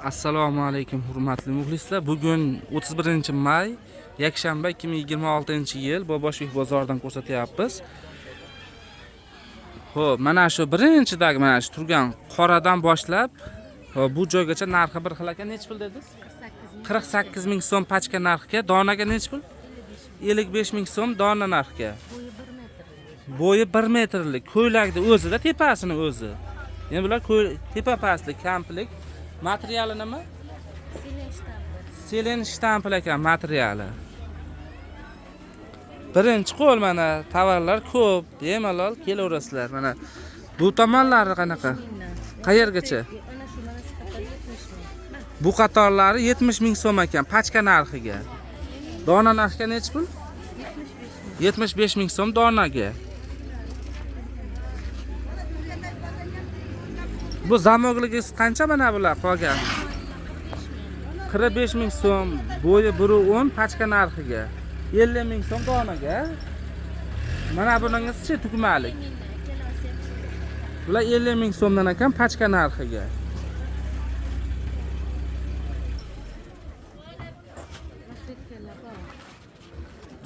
Assalomu alaykum hurmatli muxlislar. Bugun 31-may, yakshanba 2026-yil Boboshbek bozoridan ko'rsatyapmiz. Xo'p, mana shu birinchidagi mana shu turgan qoradan boshlab, bu joygacha narxi bir xil ekan. Nech pul dedingiz? 48 ming so'm pachka narxiga, donaga nech pul? 55 ming so'm dona narxiga. Bo'yi 1 metrlik. Ko'ylakni o'zida, tepasini o'zi. Yana bular tepa pastlik, kamplik. Materiali nima? Selen shtampl ekan materiali. Birinchi qo'l mana tovarlar ko'p, bemalol kelaverasizlar. Mana bu tomonlari qanaqa? Qayergacha? Bu qatorlari 70 ming so'm ekan pachka narxiga. Dona narxiga nech pul? 75 ming so'm donaga. Bu zamogligingiz qancha mana bular qolgan? 45 ming so'm, bo'yi 1.10 pachka narxiga. 50 ming so'm donaga. Mana buningizchi tugmalik. Bular 50 ming so'mdan ekan pachka narxiga.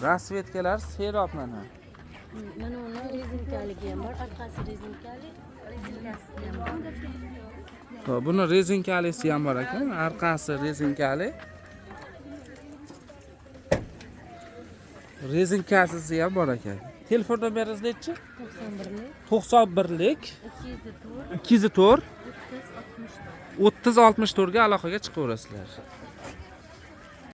Rasvetkalar serob mana. Mana uni rezinkaligi ham bor, orqasi rezinkali, rezinkasi ham bor. Buni rezinkalisi ham bor ekan, orqasi rezinkali. Rezinkasisi ham bor ekan. Telefon nomeringiz nechi? 91lik 204 30 64 ga aloqaga chiqaverasizlar.